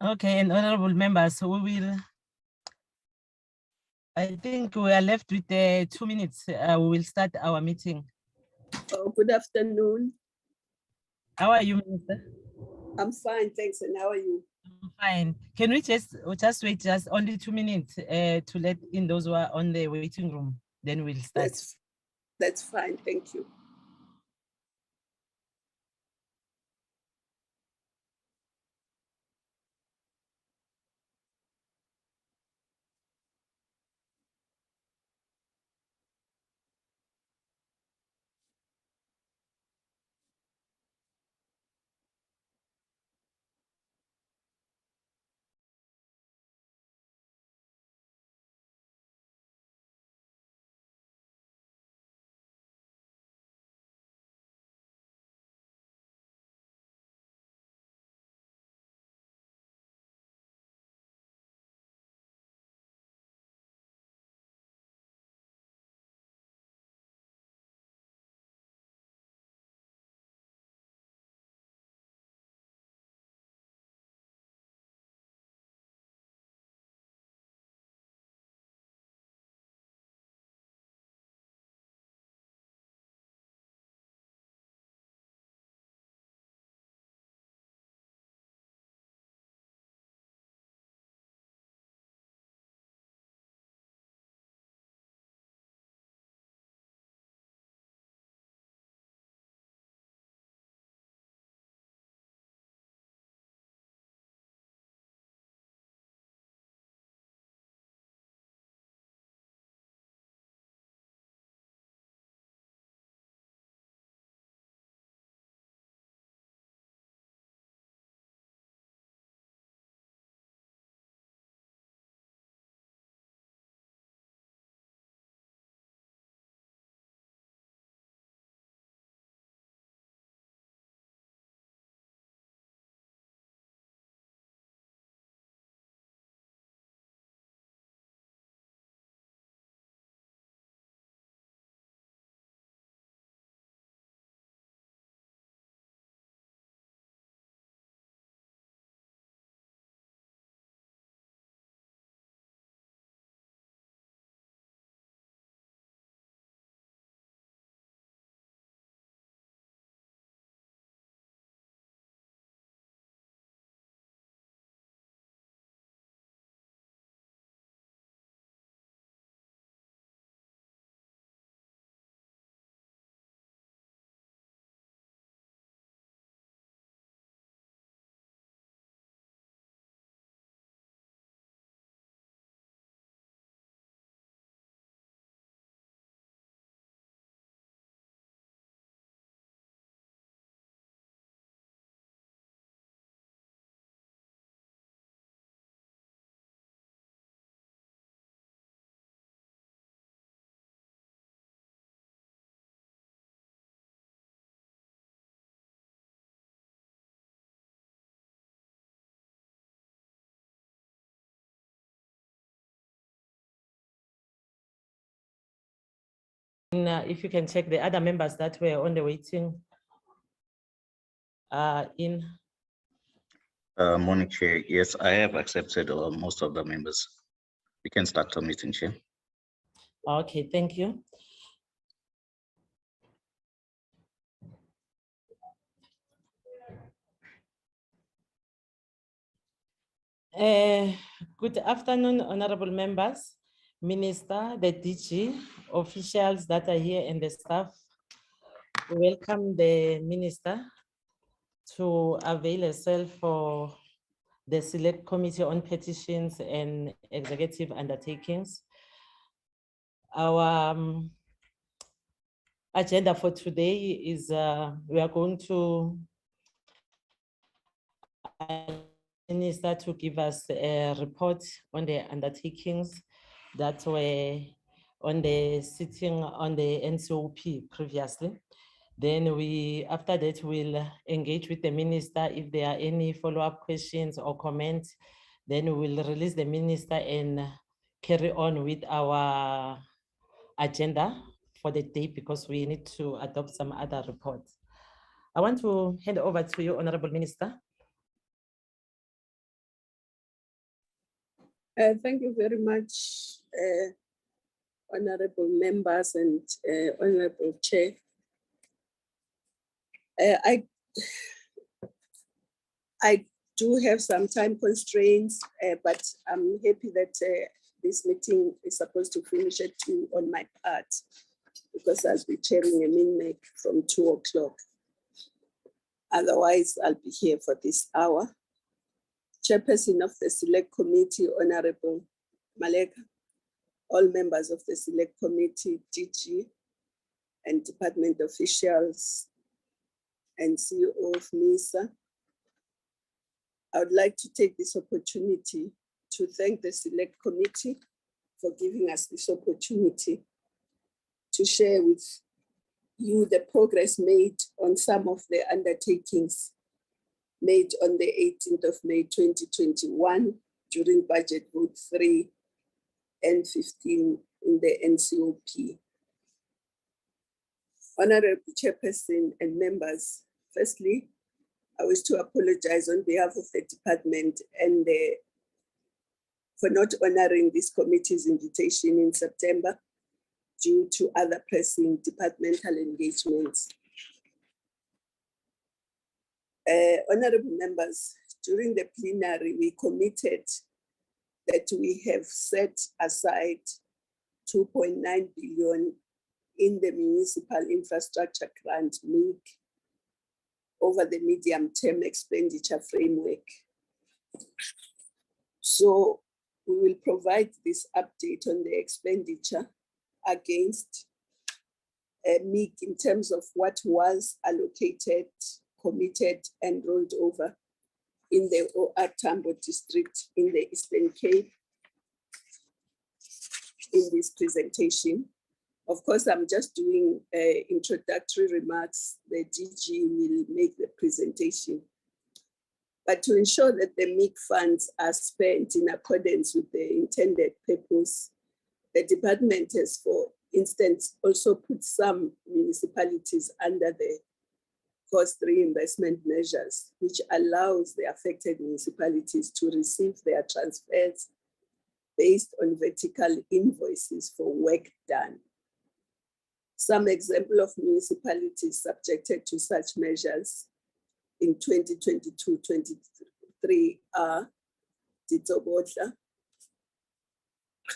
Okay, and honorable members, I think we are left with 2 minutes. We will start our meeting. Oh, good afternoon. How are you, Minister? I'm fine, thanks. And how are you? I'm fine. Can we just wait just only 2 minutes to let in those who are on the waiting room? Then we'll start. That's fine, thank you. If you can check the other members that were on the waiting in. Morning, Chair. Yes, I have accepted most of the members. We can start the meeting, Chair. Okay, thank you. Good afternoon, honorable members, Minister, the DG, officials that are here and the staff. We welcome the Minister to avail herself for the Select Committee on Petitions and Executive Undertakings. Our agenda for today is we are going to Minister to give us a report on the undertakings that were on the sitting on the NCOP previously. Then after that, we'll engage with the minister. If there are any follow-up questions or comments, then we'll release the minister and carry on with our agenda for the day because we need to adopt some other reports. I want to hand over to you, Honorable Minister. Thank you very much, honorable members and honorable chair. I do have some time constraints, but I'm happy that this meeting is supposed to finish at 2 on my part, because I'll be chairing a min-make from 2 o'clock. Otherwise, I'll be here for this hour. Chairperson of the Select Committee, Honorable Maleka, all members of the Select Committee, DG, and department officials, and CEO of MISA. I would like to take this opportunity to thank the Select Committee for giving us this opportunity to share with you the progress made on some of the undertakings made on the 18th of May 2021 during budget vote 3 and 15 in the NCOP. Honorable Chairperson and members, firstly, I wish to apologize on behalf of the department and for not honoring this committee's invitation in September due to other pressing departmental engagements. Honorable members, during the plenary, we committed that we have set aside 2.9 billion in the municipal infrastructure grant MIG over the medium-term expenditure framework. So we will provide this update on the expenditure against MIG in terms of what was allocated, committed, and rolled over in the OR Tambo district in the Eastern Cape in this presentation. Of course, I'm just doing introductory remarks. The DG will make the presentation. But to ensure that the MIG funds are spent in accordance with the intended purpose, the department has, for instance, also put some municipalities under the cost reimbursement measures, which allows the affected municipalities to receive their transfers based on vertical invoices for work done. Some example of municipalities subjected to such measures in 2022-23 are Ditsobotla,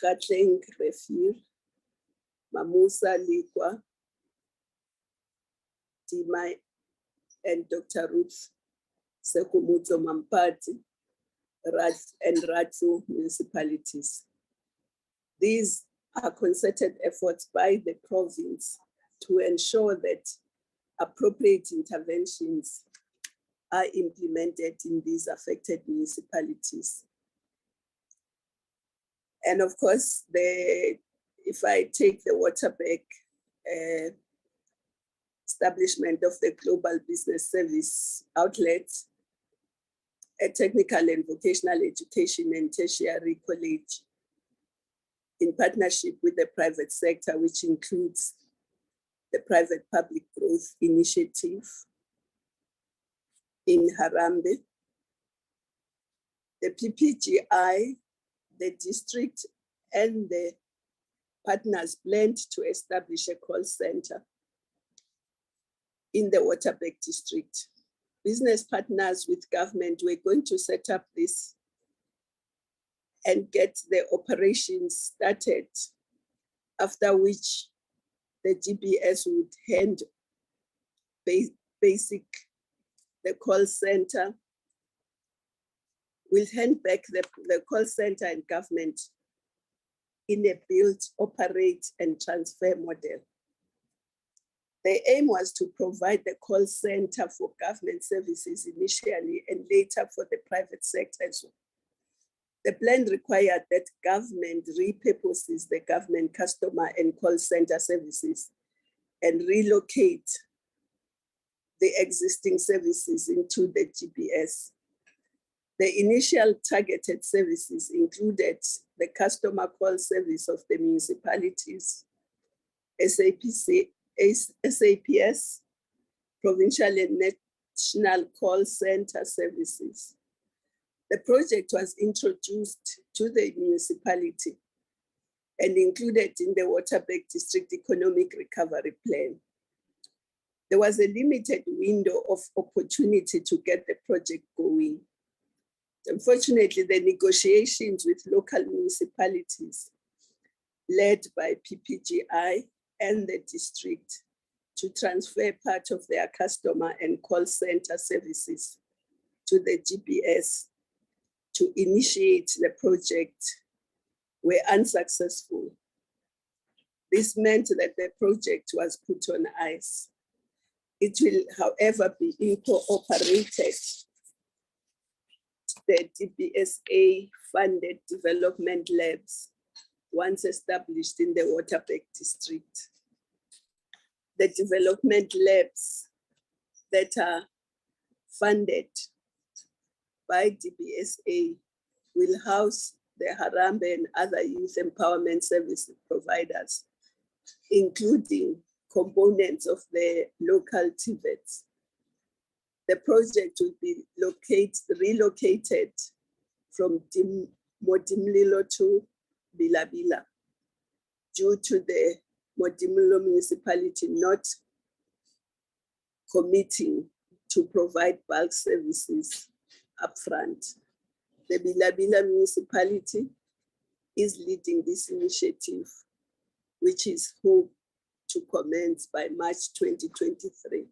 Gatleng Refir, Mamusa Likwa, Dimai, and Dr. Ruth Sekumuzo Mampati, and Ratu municipalities. These are concerted efforts by the province to ensure that appropriate interventions are implemented in these affected municipalities. And of course, if I take the Waterberg establishment of the Global Business Service outlets, a technical and vocational education and tertiary college in partnership with the private sector, which includes the Private Public Growth Initiative in Harambee, the PPGI, the district and the partners blend to establish a call center in the Waterberg district. Business partners with government, we're going to set up this and get the operations started, after which the GBS would hand the call center, will hand back the call center and government in a build, operate, and transfer model. The aim was to provide the call center for government services initially and later for the private sector as well. The plan required that government repurposes the government customer and call center services and relocate the existing services into the GBS. The initial targeted services included the customer call service of the municipalities, SAPS, provincial and national call center services, The project was introduced to the municipality and included in the Waterberg District Economic Recovery Plan. There was a limited window of opportunity to get the project going. Unfortunately, the negotiations with local municipalities led by PPGI and the district to transfer part of their customer and call center services to the GPS to initiate the project were unsuccessful. This meant that the project was put on ice. It will, however, be incorporated. The DBSA funded development labs once established in the Waterberg district. The development labs that are funded by DBSA will house the Harambe and other youth empowerment service providers, including components of the local TVETs. The project will be relocated from Modimlilo to Bilabila due to the Modimlilo municipality not committing to provide bulk services upfront. The Bilabila municipality is leading this initiative, which is hoped to commence by March 2023.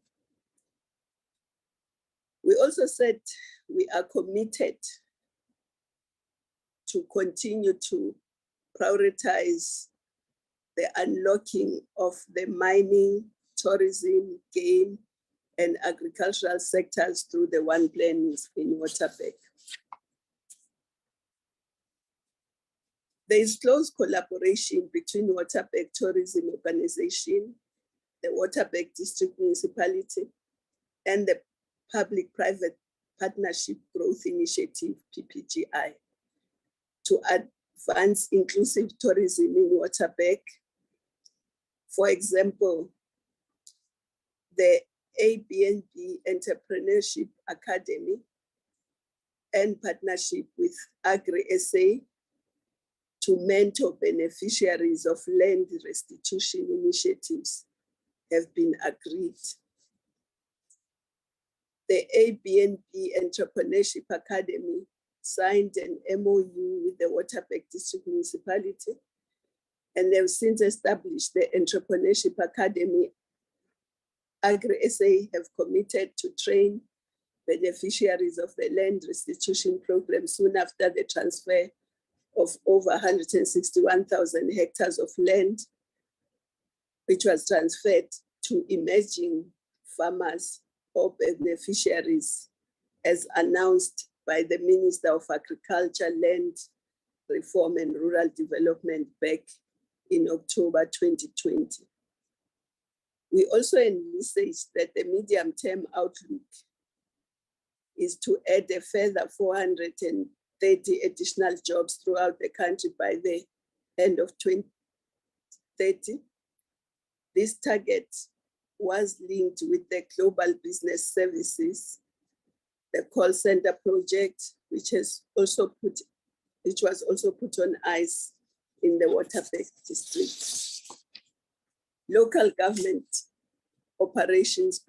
We also said we are committed to continue to prioritize the unlocking of the mining, tourism, game, and agricultural sectors through the One Plan in Waterberg. There is close collaboration between Waterberg Tourism Organization, the Waterberg District Municipality, and the Public-Private Partnership Growth Initiative, PPGI, to advance inclusive tourism in Waterberg. For example, the ABNB Entrepreneurship Academy and partnership with Agri-SA to mentor beneficiaries of land restitution initiatives have been agreed. The ABNB Entrepreneurship Academy signed an MOU with the Waterberg District Municipality, and they've since established the Entrepreneurship Academy. Agri-SA have committed to train beneficiaries of the land restitution program soon after the transfer of over 161,000 hectares of land, which was transferred to emerging farmers or beneficiaries, as announced by the Minister of Agriculture, Land Reform and Rural Development back in October 2020. We also envisage that the medium-term outlook is to add a further 430 additional jobs throughout the country by the end of 2030. This target was linked with the Global Business Services, the call center project, which was also put on ice in the Waterberg district. Local government operations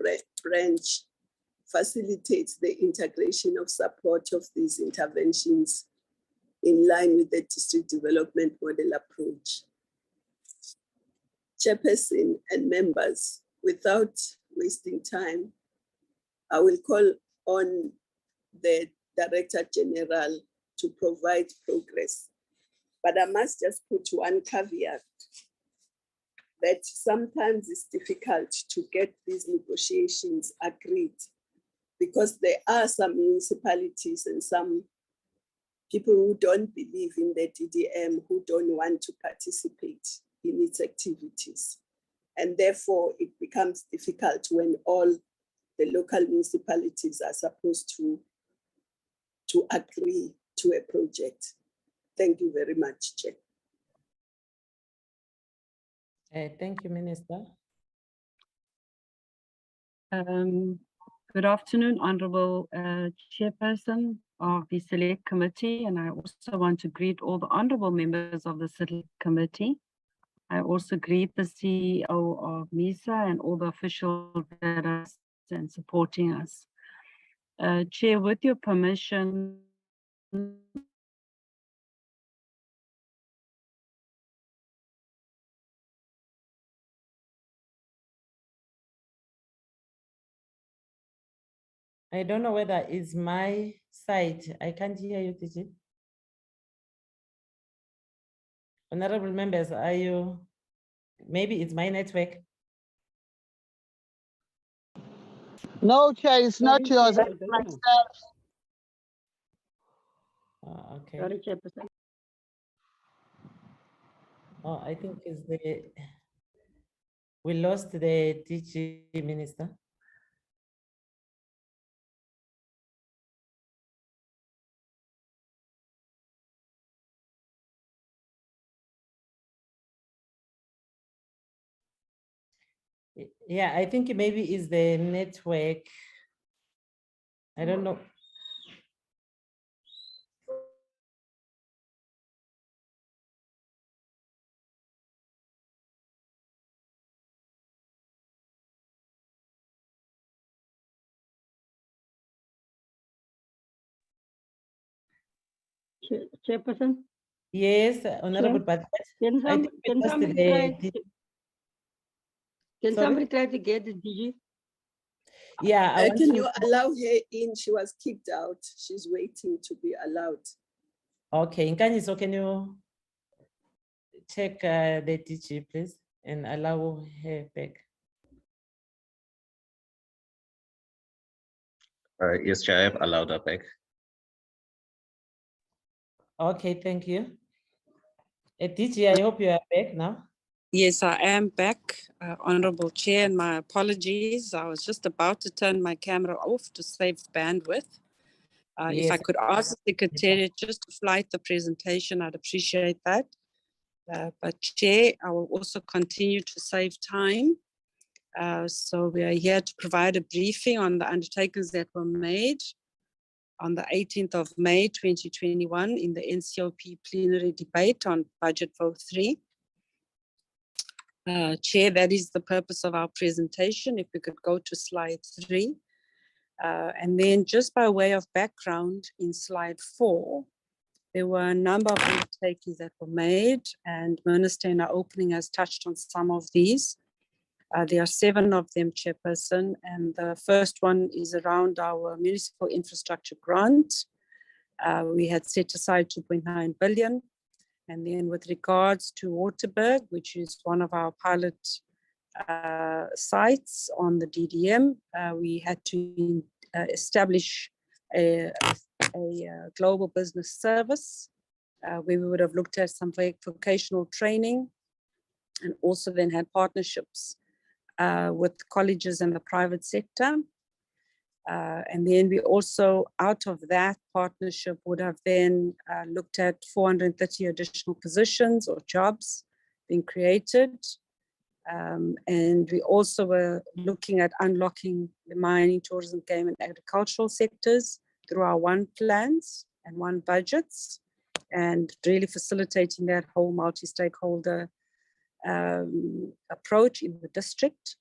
branch facilitates the integration of support of these interventions in line with the district development model approach. Chairperson and members, without wasting time, I will call on the Director General to provide progress. But I must just put one caveat that sometimes it's difficult to get these negotiations agreed because there are some municipalities and some people who don't believe in the DDM, who don't want to participate in its activities. And therefore it becomes difficult when all the local municipalities are supposed to agree to a project. Thank you very much, Chair. Thank you, Minister. Good afternoon, Honourable Chairperson of the Select Committee, and I also want to greet all the Honourable members of the Select Committee. I also greet the CEO of MISA and all the officials that are and supporting us. Chair, with your permission, I don't know whether it's my side. I can't hear you, DG. Honorable members, are you? Maybe it's my network. No, Chair, it's not yours. Sorry, It's myself. Oh, okay. Sorry, Chairperson. Oh, I think it's the, we lost the DG minister. Yeah, I think maybe it's the network. I don't know. Chairperson, Yes, Honorable, but can I think we lost somebody the try? Can Sorry? somebody try to get the DG? Yeah, I want Can to- you allow her in? She was kicked out. She's waiting to be allowed. Okay, so can you check the DG, please, and allow her back? Yes, Chair, I have allowed her back. Okay, thank you. DG, I hope you are back now. Yes, I am back, Honourable Chair, and my apologies. I was just about to turn my camera off to save bandwidth. If I Yes. could ask the Secretariat just to flight the presentation, I'd appreciate that. But Chair, I will also continue to save time. So we are here to provide a briefing on the undertakings that were made on the 18th of May 2021 in the NCOP plenary debate on Budget Vote 3. Chair, that is the purpose of our presentation. If we could go to slide 3. And then just by way of background in slide 4, there were a number of undertakings that were made, and Minister in our opening has touched on some of these. There are 7 of them, Chairperson, and the first one is around our municipal infrastructure grant. We had set aside 2.9 billion. And then with regards to Waterberg, which is one of our pilot sites on the DDM, we had to establish a global business service where we would have looked at some vocational training and also then had partnerships with colleges and the private sector. And then we also, out of that partnership, would have then looked at 430 additional positions or jobs being created. And we also were looking at unlocking the mining, tourism, game and agricultural sectors through our one plans and one budgets, and really facilitating that whole multi-stakeholder approach in the district.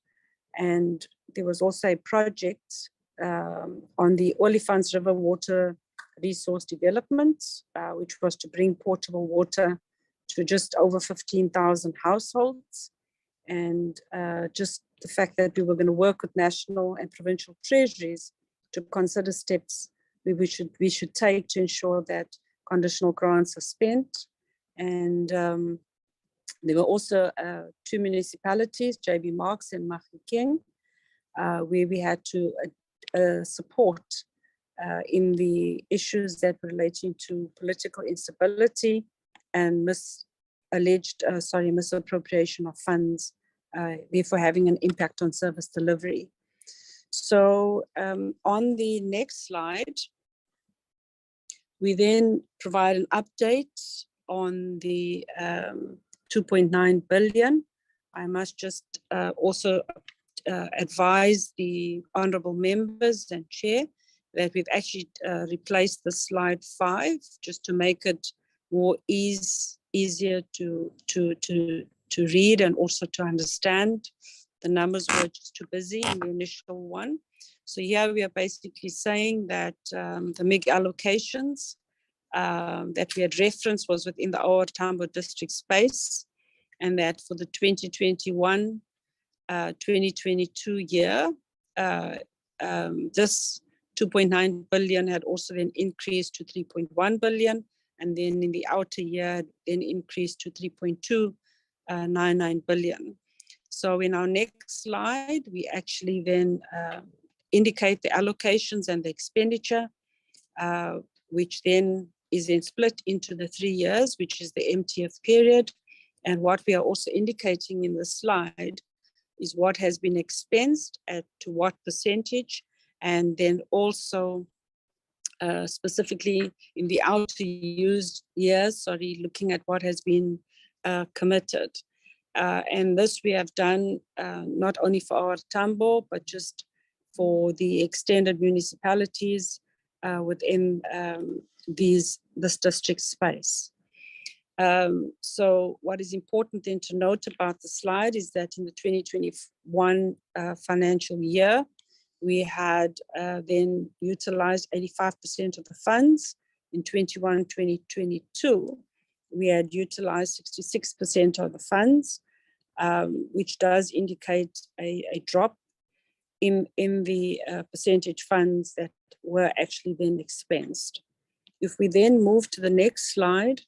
And there was also a project on the Olifants River water resource development, which was to bring portable water to just over 15,000 households. And just the fact that we were going to work with national and provincial treasuries to consider steps we should take to ensure that conditional grants are spent. And there were also 2 municipalities, JB Marks and Mahikeng, where we had to support in the issues that were relating to political instability and misappropriation of funds, therefore having an impact on service delivery. So on the next slide, we then provide an update on the 2.9 billion. I must just also advise the honourable members and chair that we've actually replaced the slide 5 just to make it more easier to read and also to understand. The numbers were just too busy in the initial one. So here we are basically saying that the MIG allocations that we had referenced was within the OR Tambo district space, and that for the 2021-2022 year, this 2.9 billion had also then increased to 3.1 billion, and then in the outer year then increased to 3.299 billion. So in our next slide, we actually then indicate the allocations and the expenditure, which then is then split into the 3 years, which is the MTF period. And what we are also indicating in the slide is what has been expensed to what percentage, and then also specifically in the outer years, looking at what has been committed. And this we have done not only for our Tambo, but just for the extended municipalities within this district space. So what is important then to note about the slide is that in the 2021 financial year, we had then utilized 85% of the funds. In 2021-2022, we had utilized 66% of the funds, which does indicate a drop in the percentage funds that were actually then expensed. If we then move to the next slide,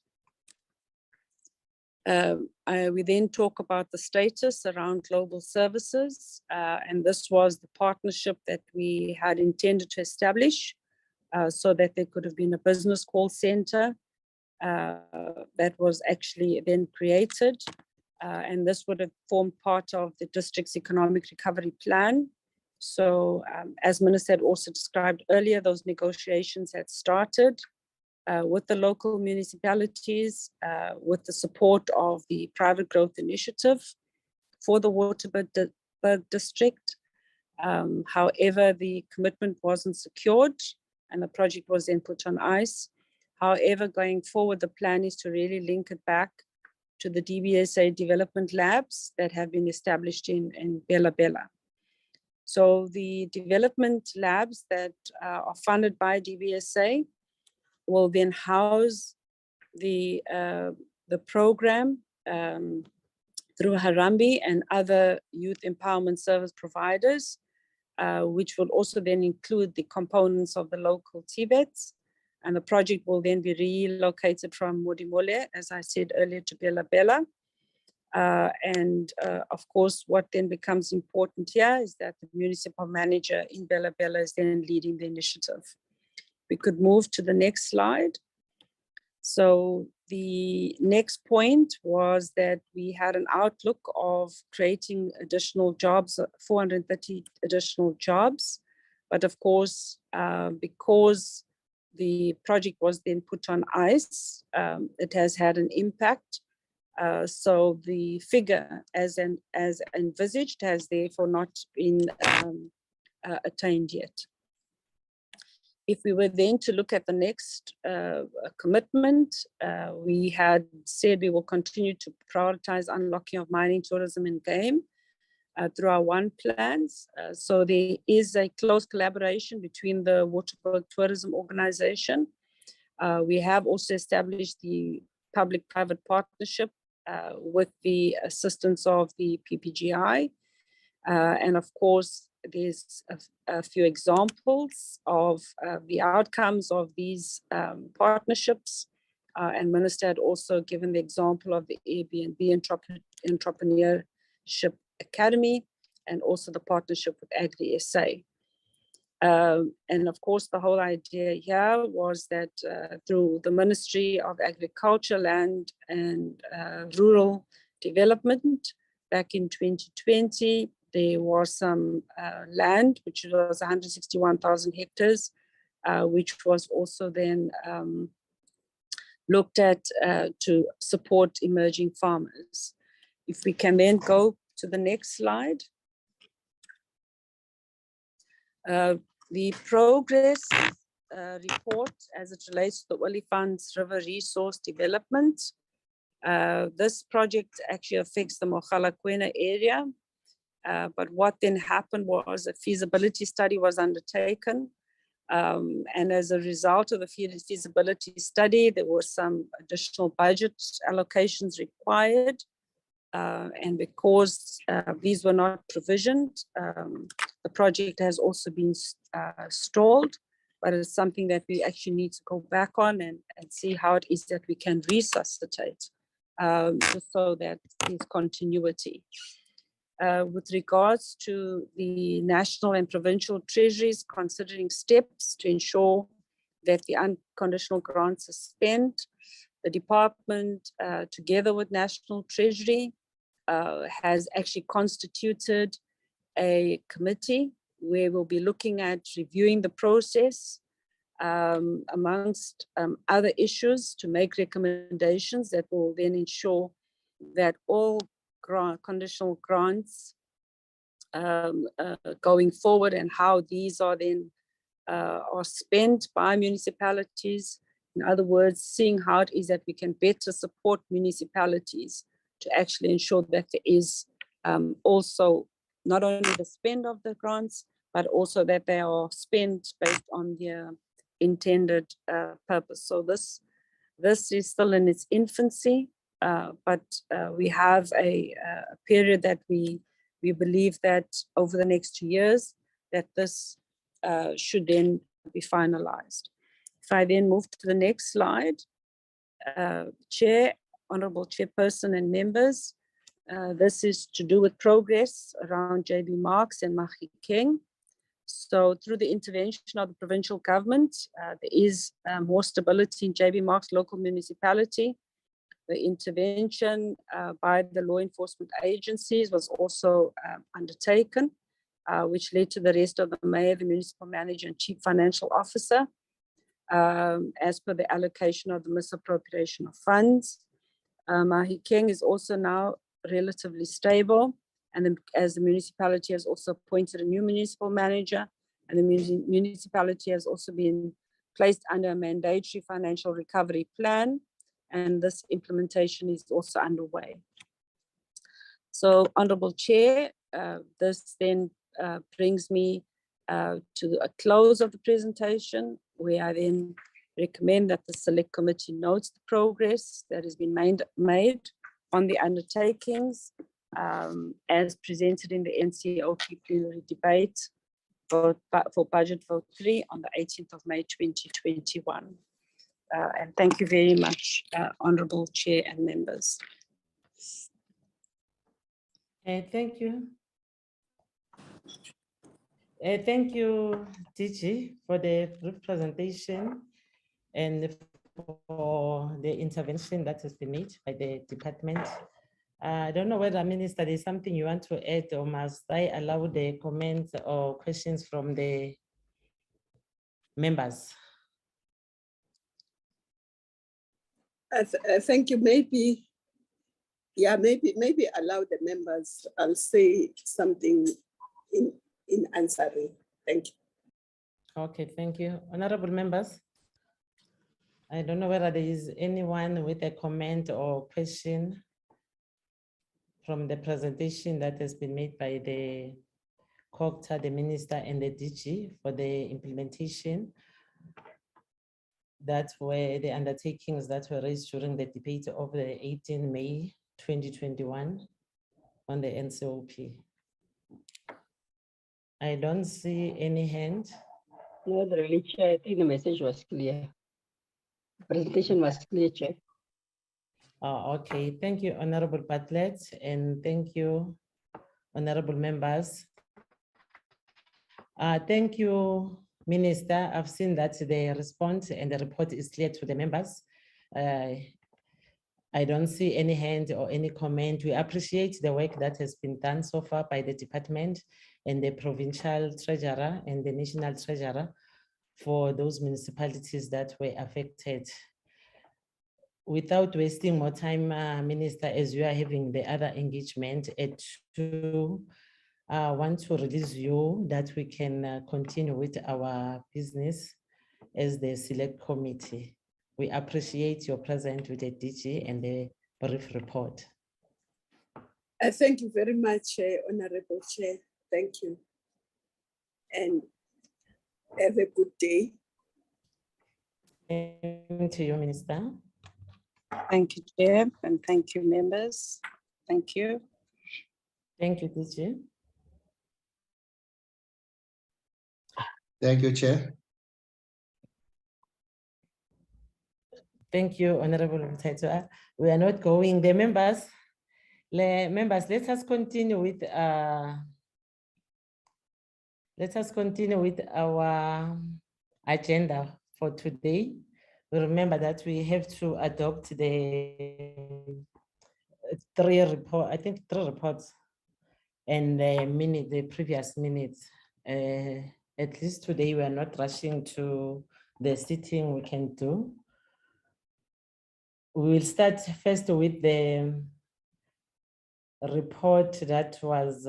we then talk about the status around global services, and this was the partnership that we had intended to establish so that there could have been a business call center that was actually then created, and this would have formed part of the district's economic recovery plan. So as Minister had also described earlier, those negotiations had started with the local municipalities, with the support of the Private Growth Initiative for the Waterberg district. However, the commitment wasn't secured and the project was then put on ice. However, going forward, the plan is to really link it back to the DBSA development labs that have been established in Bela Bela. So the development labs that are funded by DBSA will then house the program through Harambee and other youth empowerment service providers, which will also then include the components of the local TVETs. And the project will then be relocated from Modimole, as I said earlier, to Bela Bela. Of course, what then becomes important here is that the municipal manager in Bela Bela is then leading the initiative. We could move to the next slide. So the next point was that we had an outlook of creating additional jobs, 430 additional jobs. But of course, because the project was then put on ice, it has had an impact. So the figure as envisaged has therefore not been attained yet. If we were then to look at the next commitment, we had said we will continue to prioritize unlocking of mining, tourism and game through our one plans. So there is a close collaboration between the Waterberg Tourism Organization. We have also established the public-private partnership with the assistance of the PPGI. And of course, there's a few examples of the outcomes of these partnerships. And Minister had also given the example of the Airbnb Entrepreneurship Academy and also the partnership with Agri-SA. And of course, the whole idea here was that through the Ministry of Agriculture, Land and Rural Development, back in 2020, there was some land, which was 161,000 hectares, which was also then looked at to support emerging farmers. If we can then go to the next slide. The progress report as it relates to the Olifants River resource development. This project actually affects the Mogalakwena area. But what then happened was a feasibility study was undertaken. And as a result of the feasibility study, there were some additional budget allocations required. And because these were not provisioned, the project has also been stalled, but it's something that we actually need to go back on and see how it is that we can resuscitate, just so that there's continuity. With regards to the national and provincial treasuries considering steps to ensure that the unconditional grants are spent, the department, together with National Treasury, has actually constituted a committee where we'll be looking at reviewing the process amongst other issues to make recommendations that will then ensure that all conditional grants going forward and how these are then are spent by municipalities. In other words, seeing how it is that we can better support municipalities to actually ensure that there is also not only the spend of the grants, but also that they are spent based on their intended purpose. So this is still in its infancy, but we have a period that we believe that over the next 2 years that this should then be finalized. If I then move to the next slide, Chair, Honorable Chairperson and members, this is to do with progress around JB Marks and Mahikeng. So through the intervention of the provincial government, there is more stability in JB Marks local municipality. The intervention by the law enforcement agencies was also undertaken, which led to the arrest of the mayor, the municipal manager and chief financial officer, as per the allocation of the misappropriation of funds. Mahikeng is also now relatively stable, and then as the municipality has also appointed a new municipal manager, and the municipality has also been placed under a mandatory financial recovery plan, and this implementation is also underway. So, Honorable Chair, this then brings me to a close of the presentation, where I then recommend that the Select Committee notes the progress that has been made on the undertakings as presented in the NCOP plenary debate for Budget Vote 3 on the 18th of May 2021. And thank you very much, Honorable Chair and members. Thank you. Thank you, DG, for the brief presentation and for the intervention that has been made by the department. I don't know whether, Minister, there's something you want to add, or must I allow the comments or questions from the members? Thank you. Maybe allow the members. I'll say something in answering. Thank you. Okay, thank you. Honorable members, I don't know whether there is anyone with a comment or question from the presentation that has been made by the COCTA, the Minister and the DG for the implementation. That were the undertakings that were raised during the debate of the 18 May 2021 on the NCOP. I don't see any hand. No, really, Chair, I think the message was clear. The presentation was clear, Chair. Okay, thank you, Honorable Bartlett, and thank you, honorable members. Thank you, Minister. I've seen that the response and the report is clear to the members. I don't see any hand or any comment. We appreciate the work that has been done so far by the department and the provincial treasurer and the national treasurer for those municipalities that were affected. Without wasting more time, Minister, as you are having the other engagement at 2, I want to release you that we can continue with our business as the select committee. We appreciate your presence with the DG and the brief report. Thank you very much, Honorable Chair. Thank you. And have a good day. Thank you, Minister. Thank you, Chair, and thank you, members. Thank you. Thank you, DG. Thank you, Chair. Thank you, Honorable Mtaitwa. We are not going. The members, let us continue with our agenda for today. We remember that we have to adopt the three reports and the previous minutes. At least today we are not rushing to the sitting we can do. We will start first with the report that was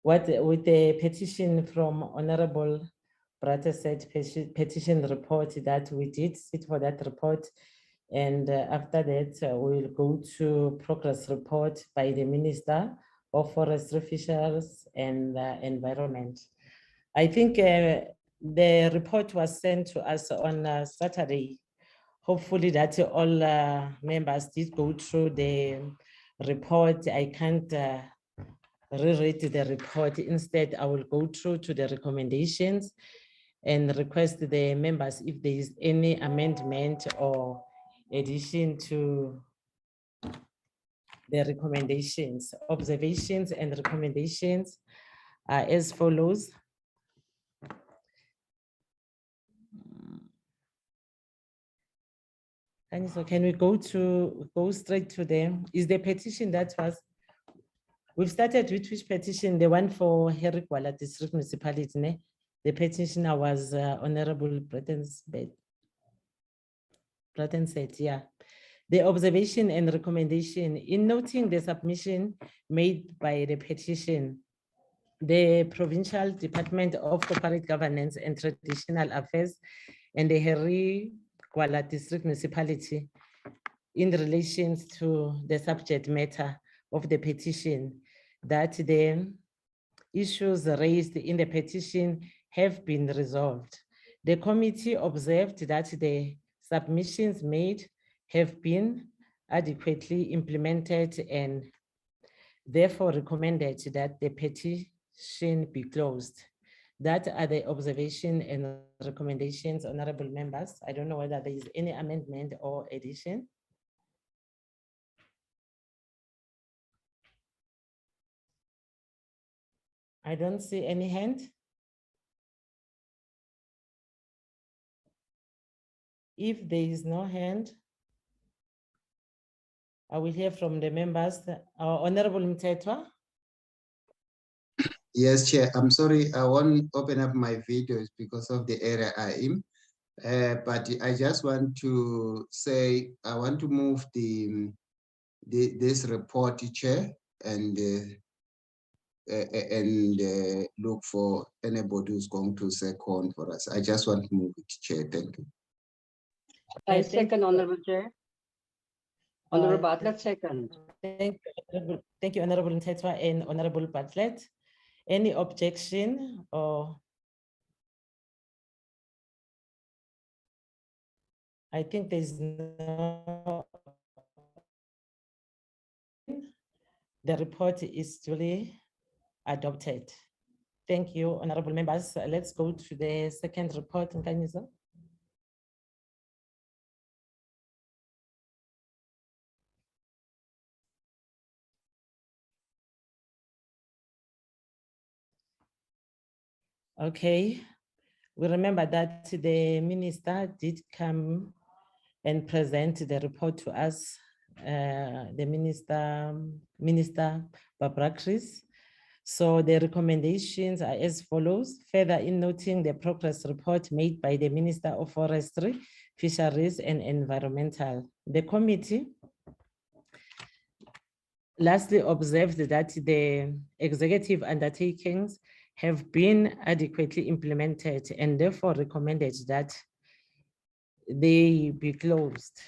with the petition from Honorable Brauteseth Petition Report that we did sit for that report. And after that, we'll go to progress report by the Minister of Forestry, Fisheries and Environment. I think the report was sent to us on Saturday. Hopefully that all members did go through the report. I can't reread the report. Instead, I will go through to the recommendations and request the members if there is any amendment or addition to the recommendations. Observations and recommendations are as follows. And so can we go straight to them? Is the petition that was, we've started with which petition? The one for Herikwala District Municipality, ne? The petitioner was Honorable Brauteseth, yeah. The observation and recommendation in noting the submission made by the petition, the Provincial Department of Corporate Governance and Traditional Affairs and the Herikwala District Municipality in relation to the subject matter of the petition, that the issues raised in the petition have been resolved. The committee observed that the submissions made have been adequately implemented and therefore recommended that the petition be closed. That are the observation and recommendations, honorable members. I don't know whether there is any amendment or addition. I don't see any hand. If there is no hand, I will hear from the members. Honorable Mtaitwa. Yes, Chair. I'm sorry, I won't open up my videos because of the area I'm in. But I just want to say, I want to move this report, Chair, and look for anybody who's going to second for us. I just want to move it, Chair. Thank you. I second, Honorable Chair. Honorable Bartlett, second. Thank you, Honorable Mtaitwa and Honorable Bartlett. Any objection or? I think there's no. The report is duly adopted. Thank you, honorable members. Let's go to the second report. Nkanyisa. Okay, we remember that the minister did come and present the report to us, the Minister Barbara Chris. So the recommendations are as follows. Further, in noting the progress report made by the Minister of Forestry, Fisheries and Environmental, the committee lastly observed that the executive undertakings have been adequately implemented and therefore recommended that they be closed.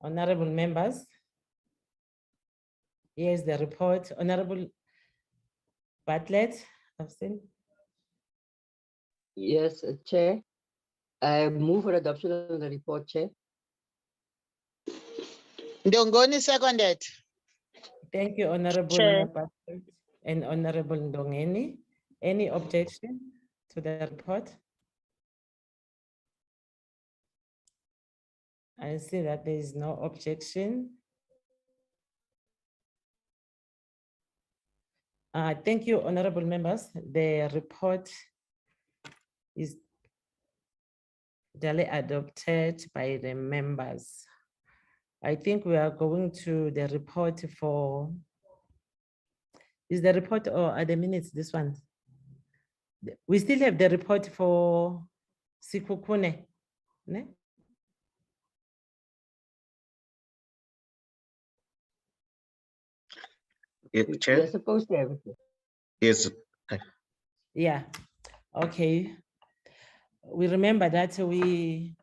Honorable members, here's the report. Honorable Bartlett, abstain. Yes, Chair. I move for adoption of the report, Chair. Ndongoni seconded. Thank you, Honorable Chair. Bartlett and Honorable Ndongeni. Any objection to the report? I see that there is no objection. Thank you, honorable members. The report is duly adopted by the members. I think we are going to the report for, is the report or are the minutes this one? We still have the report for Sikukune. Ne? Chair, You're supposed to have it. yes, Yeah, okay. We remember that we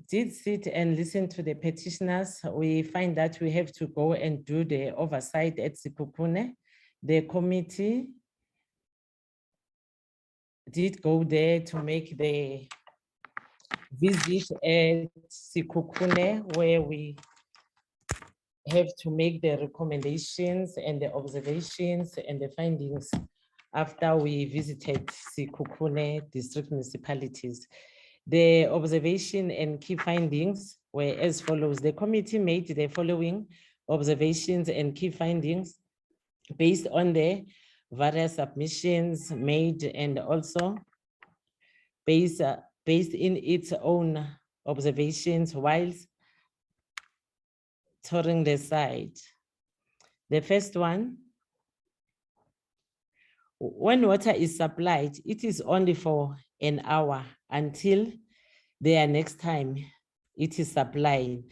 did sit and listen to the petitioners. We find that we have to go and do the oversight at Sikukune. The committee did go there to make the visit at Sikukune, where we have to make the recommendations and the observations and the findings after we visited Sikukune district municipalities. The observation and key findings were as follows. The committee made the following observations and key findings based on the various submissions made and also based in its own observations whilst touring the site. The first one, when water is supplied, it is only for an hour until their next time it is supplied.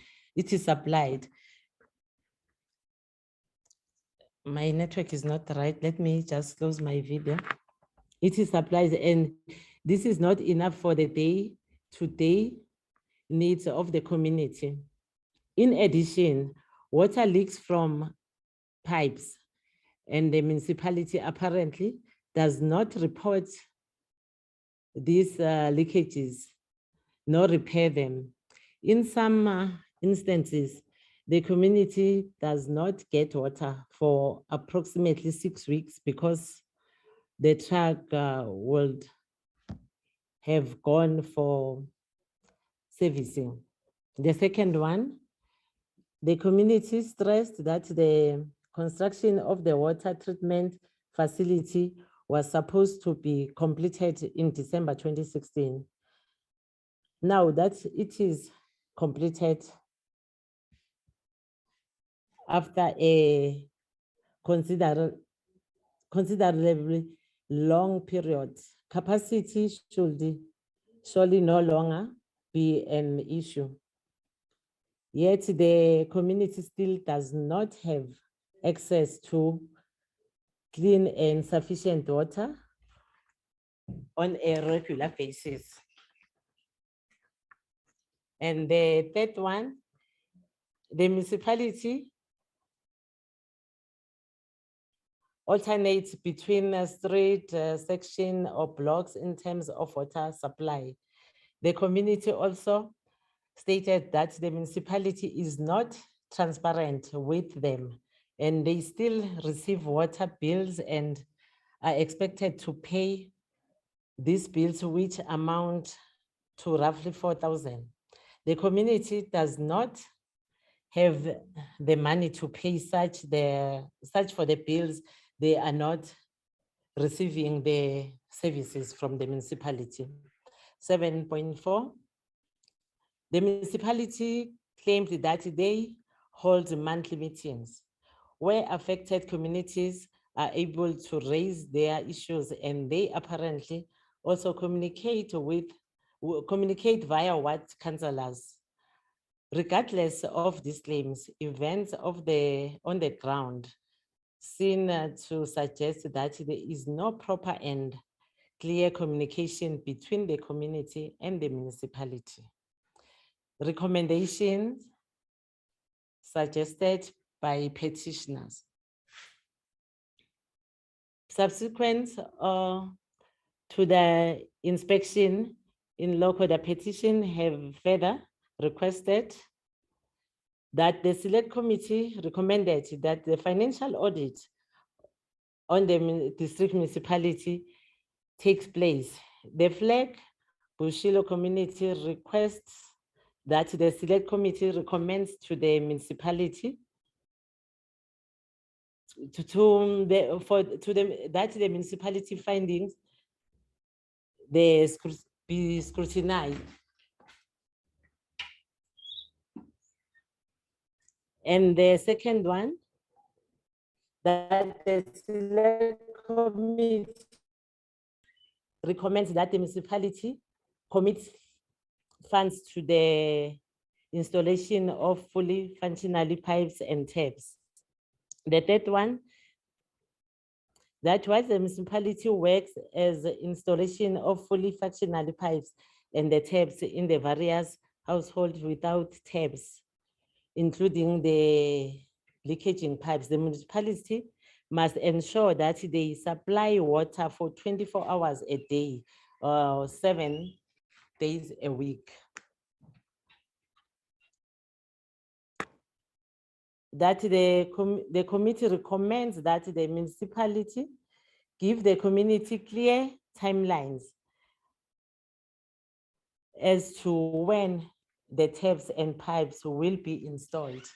My network is not right. Let me just close my video. It is supplied, and this is not enough for the day-to-day needs of the community. In addition, water leaks from pipes, and the municipality apparently does not report these leakages nor repair them. In some instances, the community does not get water for approximately 6 weeks because the truck would have gone for servicing. The second one, the community stressed that the construction of the water treatment facility was supposed to be completed in December 2016. Now that it is completed after a considerably long period, capacity should surely no longer be an issue. Yet the community still does not have access to clean and sufficient water on a regular basis. And the third one, the municipality alternates between a street section or blocks in terms of water supply. The community also stated that the municipality is not transparent with them, and they still receive water bills and are expected to pay these bills, which amount to roughly 4,000. The community does not have the money to pay such for the bills. They are not receiving the services from the municipality. 7.4, the municipality claimed that they hold monthly meetings where affected communities are able to raise their issues, and they apparently also communicate via ward councillors Regardless of these claims, events on the ground seem to suggest that there is no proper and clear communication between the community and the municipality. Recommendations suggested by petitioners. Subsequent to the inspection in local, the petition have further requested that the select committee recommended that the financial audit on the district municipality takes place. The Flag Boshielo community requests that the select committee recommends to the municipality that the municipality findings be scrutinized. And the second one, that the select committee recommends that the municipality commits funds to the installation of fully functional pipes and taps. The third one, that was the municipality works as installation of fully functional pipes and the taps in the various households without taps, including the leakaging pipes. The municipality must ensure that they supply water for 24 hours a day, 7 days a week. That the committee recommends that the municipality give the community clear timelines as to when the taps and pipes will be installed.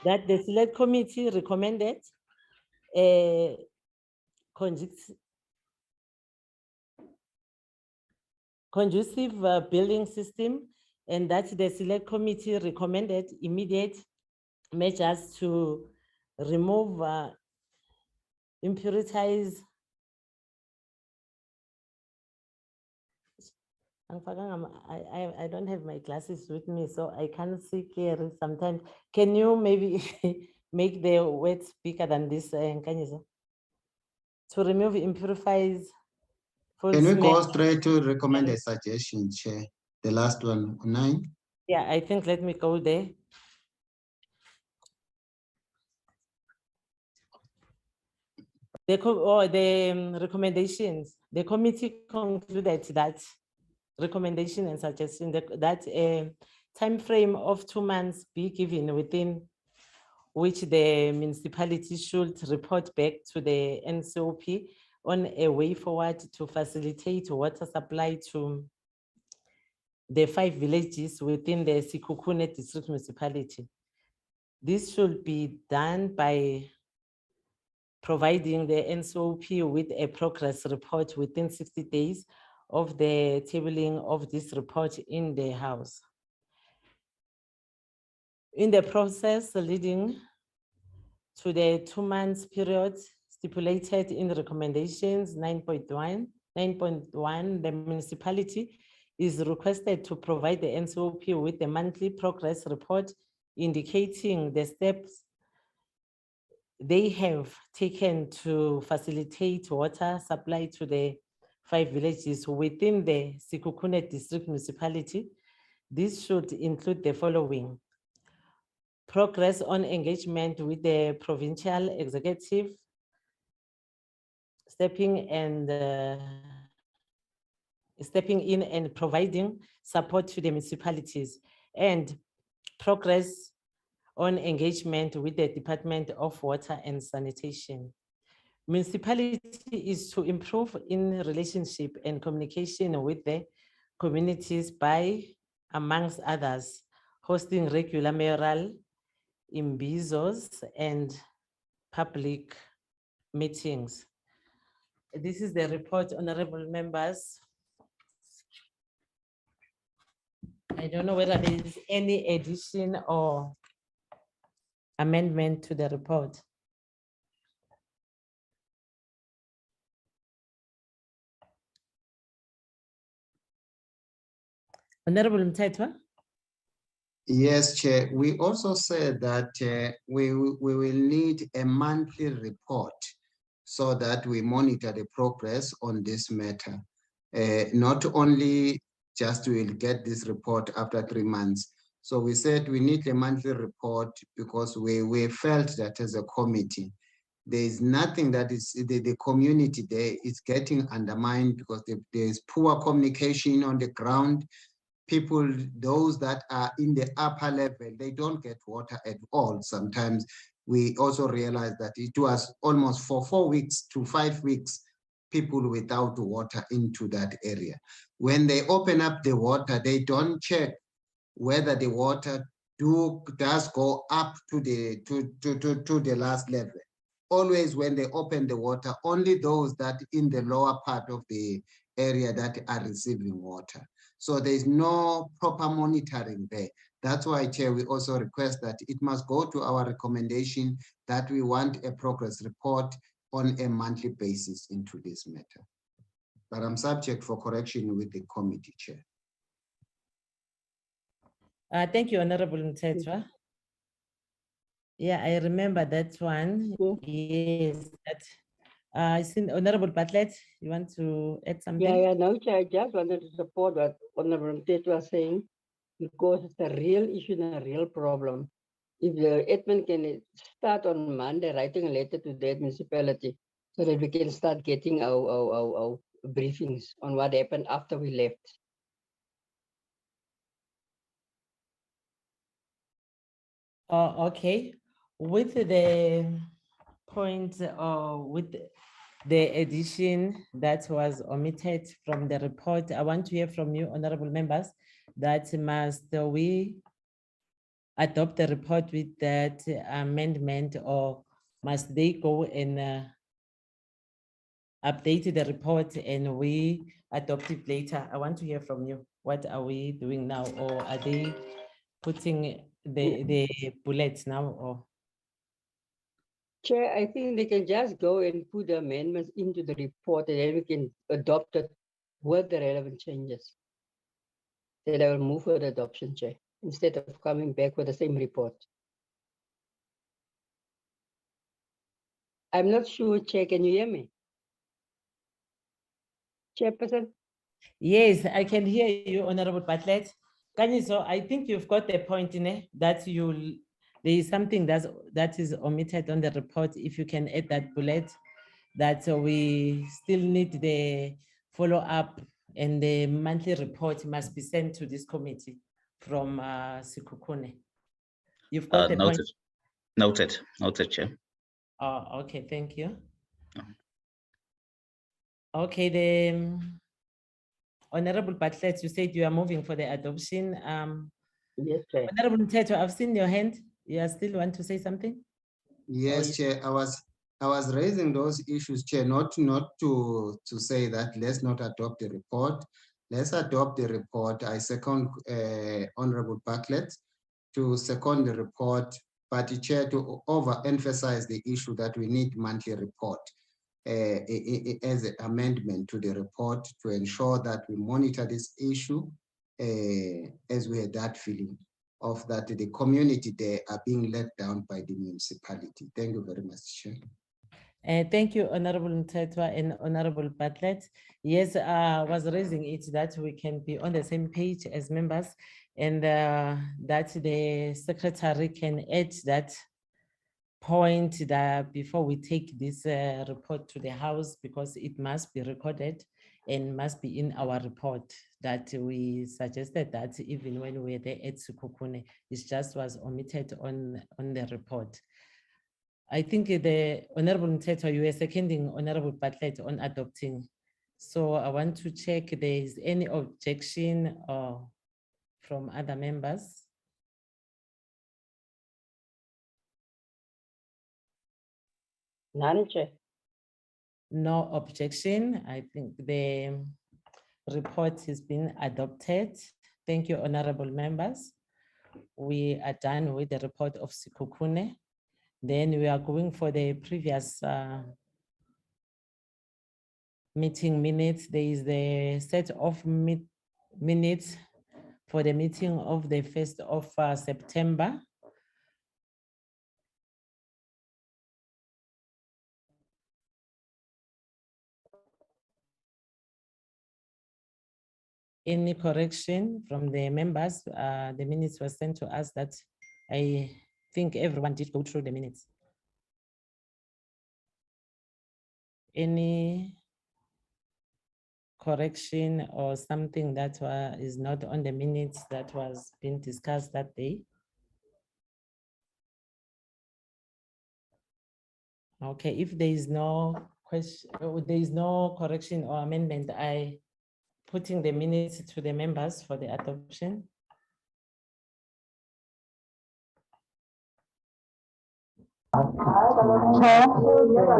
That the select committee recommended a conducive building system, and that the select committee recommended immediate measures to remove impurities. I don't have my glasses with me, so I can't see clearly sometimes. Can you maybe make the words bigger than this, Nkanyisa? To remove impurities. Can we go straight to recommended suggestion, Chair? The last one, 9. Yeah, I think let me go there. The recommendations, the committee concluded that recommendation and suggestion that a time frame of 2 months be given within which the municipality should report back to the NCOP on a way forward to facilitate water supply to the 5 villages within the Sekhukhune district municipality. This should be done by providing the NCOP with a progress report within 60 days of the tabling of this report in the House. In the process leading to the 2 months period stipulated in the recommendations 9.1, the municipality is requested to provide the NCOP with a monthly progress report indicating the steps they have taken to facilitate water supply to the 5 villages within the Sekhukhune district municipality. This should include the following: progress on engagement with the provincial executive, stepping in and providing support to the municipalities, and progress on engagement with the Department of Water and Sanitation. Municipality is to improve in relationship and communication with the communities by, amongst others, hosting regular mayoral imbizos and public meetings. This is the report, honorable members. I don't know whether there is any addition or amendment to the report. Honorable Mtetwa? Yes, Chair. We also said that we will need a monthly report so that we monitor the progress on this matter. Not only just we will get this report after 3 months. So we said we need a monthly report because we felt that as a committee, there is nothing that is the community there is getting undermined because there is poor communication on the ground. People, those that are in the upper level, they don't get water at all. Sometimes we also realized that it was almost for 4 weeks to 5 weeks, people without water into that area. When they open up the water, they don't check whether the water does go up to the last level. Always when they open the water, only those that in the lower part of the area that are receiving water. So there's no proper monitoring there. That's why, Chair, we also request that it must go to our recommendation that we want a progress report on a monthly basis into this matter. But I'm subject for correction with the committee, Chair. Thank you, Honorable Mtetwa. Yeah, I remember that one. Yes, that. I think Honorable Bartlett, you want to add something? Yeah, no, Chair, I just wanted to support what Honorable Mtetwa was saying, because it's a real issue and a real problem. If the admin can start on Monday writing a letter to the municipality so that we can start getting our briefings on what happened after we left. Okay. With the point with the addition that was omitted from the report, I want to hear from you, honorable members, that must we adopt the report with that amendment, or must they go and update the report and we adopt it later? I want to hear from you. What are we doing now, or are they putting the bullets now, or? Chair, I think they can just go and put the amendments into the report and then we can adopt it with the relevant changes. Then I will move for the adoption, Chair, instead of coming back with the same report. I'm not sure, Chair, can you hear me? Chairperson? Yes, I can hear you, Honorable Bartlett. So I think you've got the point in it that there is something that is omitted on the report. If you can add that bullet, that we still need the follow-up and the monthly report must be sent to this committee from Sekhukhune. You've got the point. Noted, Chair. Oh, okay, thank you. No. Okay, the Honorable Bartlett, you said you are moving for the adoption. Yes, Chair. Honorable Mtetwa, I've seen your hand. You still want to say something? Yes, Chair. I was raising those issues, Chair, not to say that let's not adopt the report. Let's adopt the report. I second Honorable Bartlett to second the report, but the Chair to overemphasize the issue that we need monthly report as an amendment to the report to ensure that we monitor this issue as we had that feeling of that the community there are being let down by the municipality. Thank you very much, Chair. Thank you, Honorable Mtetwa and Honorable Bartlett. Yes, I was raising it that we can be on the same page as members, and that the secretary can add that point that before we take this report to the House, because it must be recorded and must be in our report, that we suggested that even when we were there at Sekhukhune, it just was omitted on the report. I think the Honorable Mtetwa, you were seconding Honorable Bartlett on adopting. So I want to check if there is any objection from other members. None, Chair. No objection. I think the report has been adopted. Thank you, honorable members. We are done with the report of Sekhukhune. Then we are going for the previous meeting minutes. There is the set of minutes for the meeting of the 1st of September. Any correction from the members? The minutes were sent to us that I think everyone did go through the minutes. Any correction or something that is not on the minutes that was being discussed that day? Okay, if there is no question, there is no correction or amendment, I putting the minutes to the members for the adoption. Chair,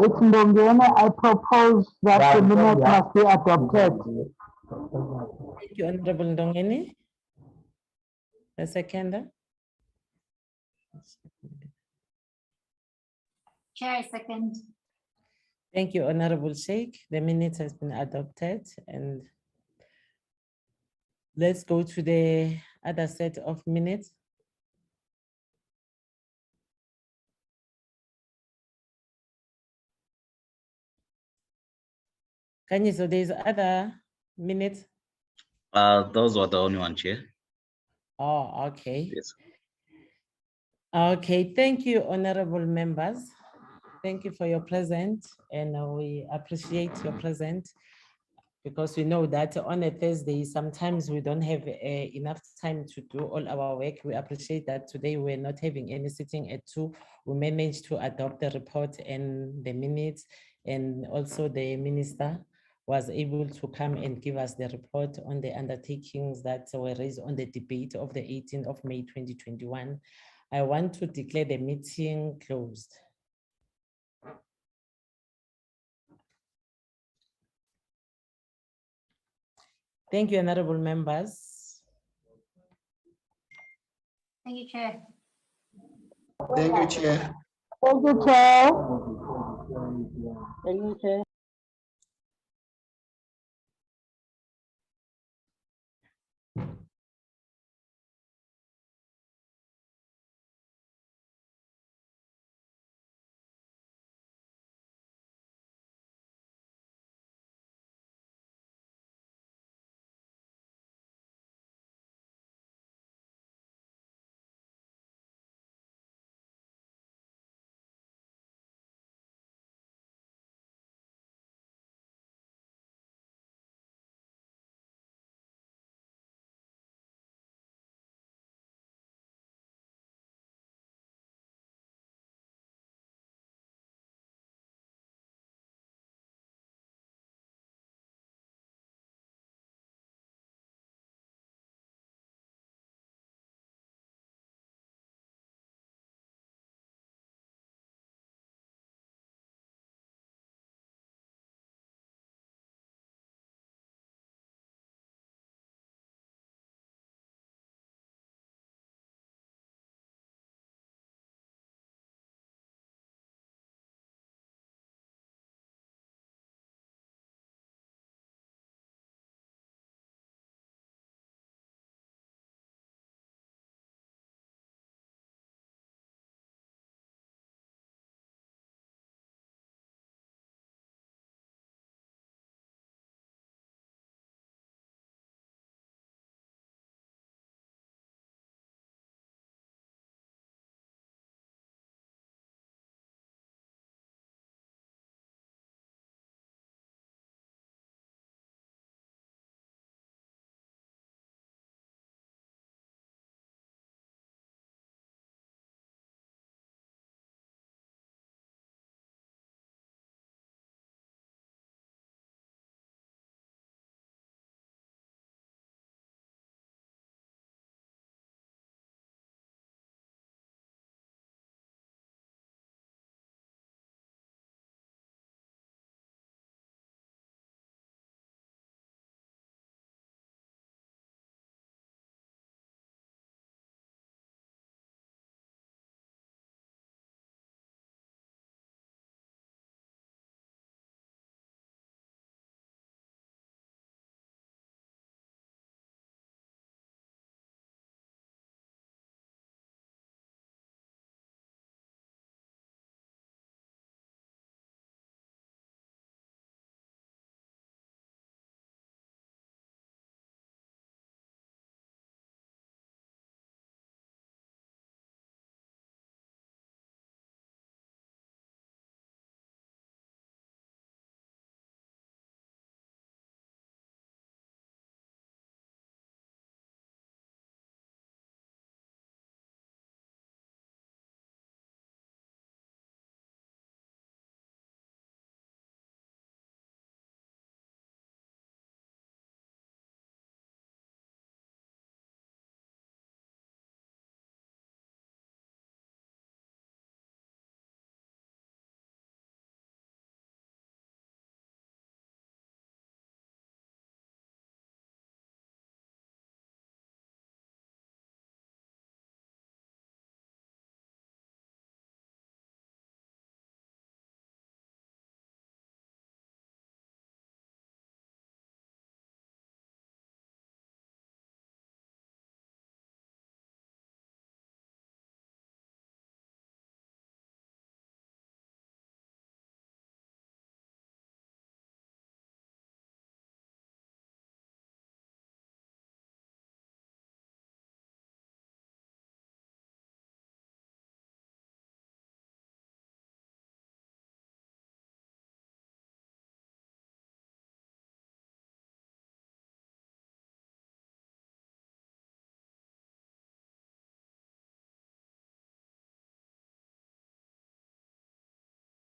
it's Ndongeni. I propose that the minutes must be adopted. Thank you, Honorable Ndongeni. The seconder. Chair, second. Thank you, Honorable Sheikh. The minutes has been adopted, and let's go to the other set of minutes. Can you, so there's other minutes? Those were the only one, Chair. Oh, okay. Yes. Okay, thank you, honorable members. Thank you for your presence, and we appreciate your presence because we know that on a Thursday, sometimes we don't have enough time to do all our work. We appreciate that today we're not having any sitting at 2. We managed to adopt the report and the minutes, and also the minister was able to come and give us the report on the undertakings that were raised on the debate of the 18th of May 2021. I want to declare the meeting closed. Thank you, honorable members. Thank you, Chair. Thank you, Chair. Thank you, Chair. Thank you, Chair.